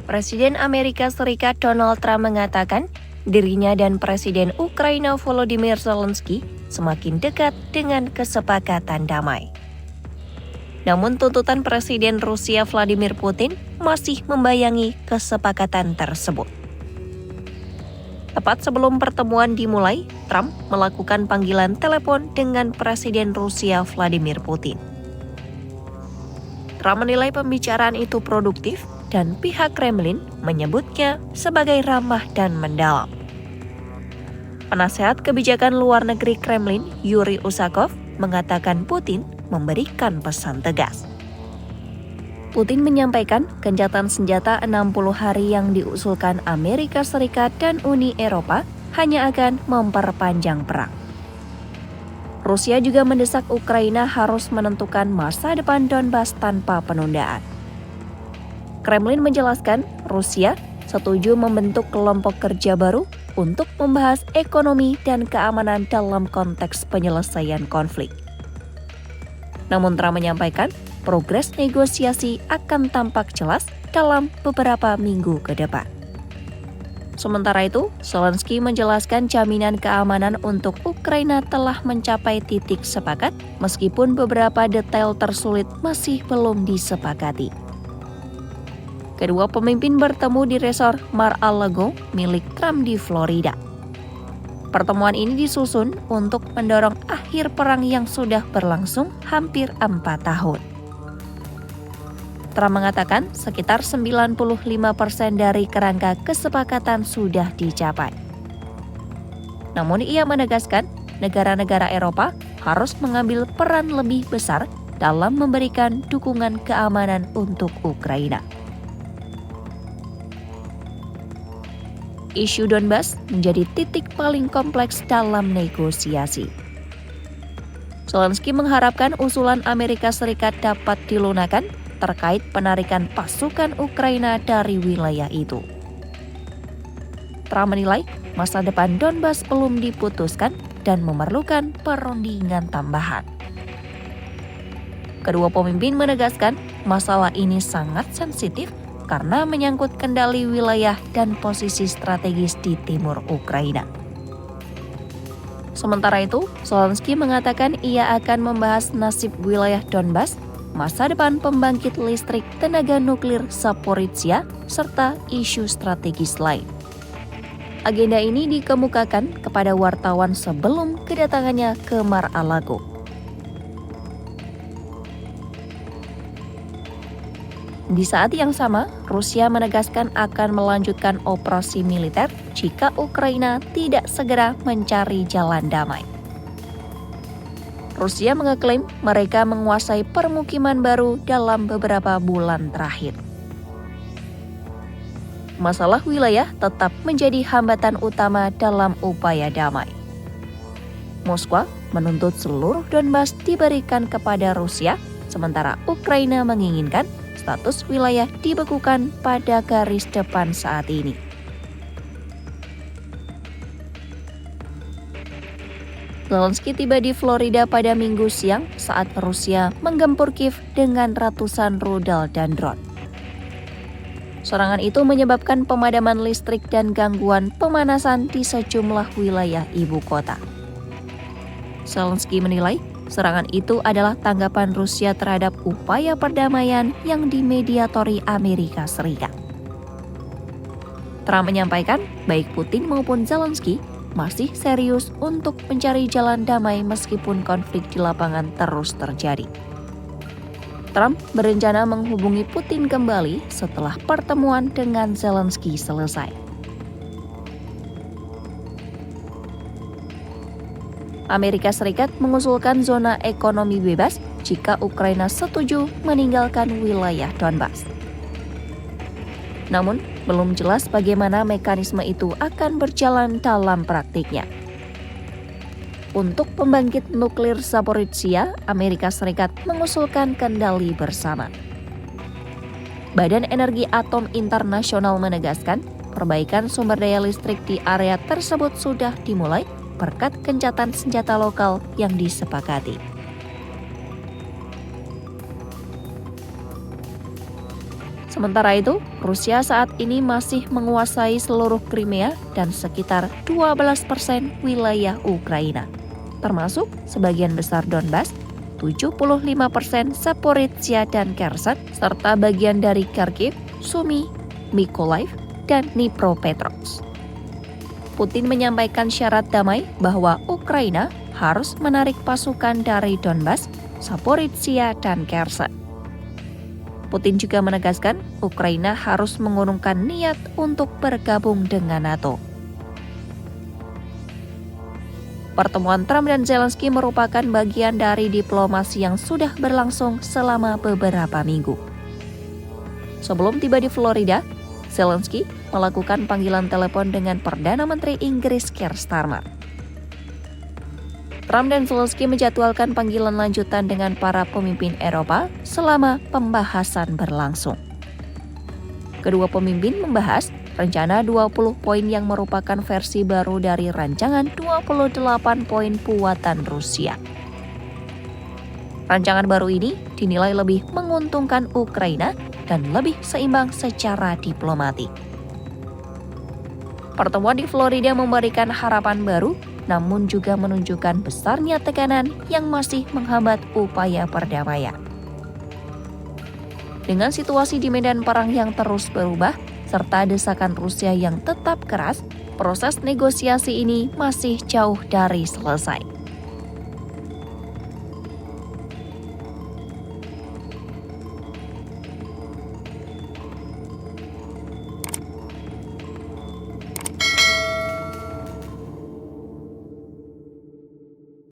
Presiden Amerika Serikat Donald Trump mengatakan dirinya dan Presiden Ukraina Volodymyr Zelensky semakin dekat dengan kesepakatan damai. Namun tuntutan Presiden Rusia Vladimir Putin masih membayangi kesepakatan tersebut. Tepat sebelum pertemuan dimulai, Trump melakukan panggilan telepon dengan Presiden Rusia Vladimir Putin. Trump menilai pembicaraan itu produktif dan pihak Kremlin menyebutnya sebagai ramah dan mendalam. Penasehat kebijakan luar negeri Kremlin, Yuri Usakov, mengatakan Putin memberikan pesan tegas. Putin menyampaikan gencatan senjata 60 hari yang diusulkan Amerika Serikat dan Uni Eropa hanya akan memperpanjang perang. Rusia juga mendesak Ukraina harus menentukan masa depan Donbas tanpa penundaan. Kremlin menjelaskan Rusia setuju membentuk kelompok kerja baru untuk membahas ekonomi dan keamanan dalam konteks penyelesaian konflik. Namun Trump menyampaikan progres negosiasi akan tampak jelas dalam beberapa minggu ke depan. Sementara itu, Zelensky menjelaskan jaminan keamanan untuk Ukraina telah mencapai titik sepakat meskipun beberapa detail tersulit masih belum disepakati. Kedua pemimpin bertemu di resort Mar-a-Lago milik Trump di Florida. Pertemuan ini disusun untuk mendorong akhir perang yang sudah berlangsung hampir 4 tahun. Trump mengatakan sekitar 95% dari kerangka kesepakatan sudah dicapai. Namun ia menegaskan negara-negara Eropa harus mengambil peran lebih besar dalam memberikan dukungan keamanan untuk Ukraina. Isu Donbas menjadi titik paling kompleks dalam negosiasi. Zelensky mengharapkan usulan Amerika Serikat dapat dilunakkan terkait penarikan pasukan Ukraina dari wilayah itu. Trump menilai masa depan Donbas belum diputuskan dan memerlukan perundingan tambahan. Kedua pemimpin menegaskan masalah ini sangat sensitif karena menyangkut kendali wilayah dan posisi strategis di timur Ukraina. Sementara itu, Zelensky mengatakan ia akan membahas nasib wilayah Donbas, masa depan pembangkit listrik tenaga nuklir Zaporizhzhia, serta isu strategis lain. Agenda ini dikemukakan kepada wartawan sebelum kedatangannya ke Mar-a-Lago. Di saat yang sama, Rusia menegaskan akan melanjutkan operasi militer jika Ukraina tidak segera mencari jalan damai. Rusia mengeklaim mereka menguasai permukiman baru dalam beberapa bulan terakhir. Masalah wilayah tetap menjadi hambatan utama dalam upaya damai. Moskwa menuntut seluruh Donbas diberikan kepada Rusia, sementara Ukraina menginginkan status wilayah dibekukan pada garis depan saat ini. Zelensky tiba di Florida pada Minggu siang saat Rusia menggempur Kiev dengan ratusan rudal dan drone. Serangan itu menyebabkan pemadaman listrik dan gangguan pemanasan di sejumlah wilayah ibu kota. Zelensky menilai serangan itu adalah tanggapan Rusia terhadap upaya perdamaian yang dimediatori Amerika Serikat. Trump menyampaikan baik Putin maupun Zelensky masih serius untuk mencari jalan damai meskipun konflik di lapangan terus terjadi. Trump berencana menghubungi Putin kembali setelah pertemuan dengan Zelensky selesai. Amerika Serikat mengusulkan zona ekonomi bebas jika Ukraina setuju meninggalkan wilayah Donbas. Namun, belum jelas bagaimana mekanisme itu akan berjalan dalam praktiknya. Untuk pembangkit nuklir Zaporizhzhia, Amerika Serikat mengusulkan kendali bersama. Badan Energi Atom Internasional menegaskan perbaikan sumber daya listrik di area tersebut sudah dimulai berkat gencatan senjata lokal yang disepakati. Sementara itu, Rusia saat ini masih menguasai seluruh Crimea dan sekitar 12% wilayah Ukraina, termasuk sebagian besar Donbas, 75% Zaporizhia dan Kherson, serta bagian dari Kharkiv, Sumy, Mykolaiv, dan Dnipropetrovsk. Putin menyampaikan syarat damai bahwa Ukraina harus menarik pasukan dari Donbas, Zaporizhia, dan Kherson. Putin juga menegaskan Ukraina harus mengurungkan niat untuk bergabung dengan NATO. Pertemuan Trump dan Zelensky merupakan bagian dari diplomasi yang sudah berlangsung selama beberapa minggu. Sebelum tiba di Florida, Zelensky melakukan panggilan telepon dengan Perdana Menteri Inggris Keir Starmer. Trump dan Zelensky menjadwalkan panggilan lanjutan dengan para pemimpin Eropa selama pembahasan berlangsung. Kedua pemimpin membahas rencana 20 poin yang merupakan versi baru dari rancangan 28 poin buatan Rusia. Rancangan baru ini dinilai lebih menguntungkan Ukraina dan lebih seimbang secara diplomatik. Pertemuan di Florida memberikan harapan baru, namun juga menunjukkan besarnya tekanan yang masih menghambat upaya perdamaian. Dengan situasi di medan perang yang terus berubah, serta desakan Rusia yang tetap keras, proses negosiasi ini masih jauh dari selesai.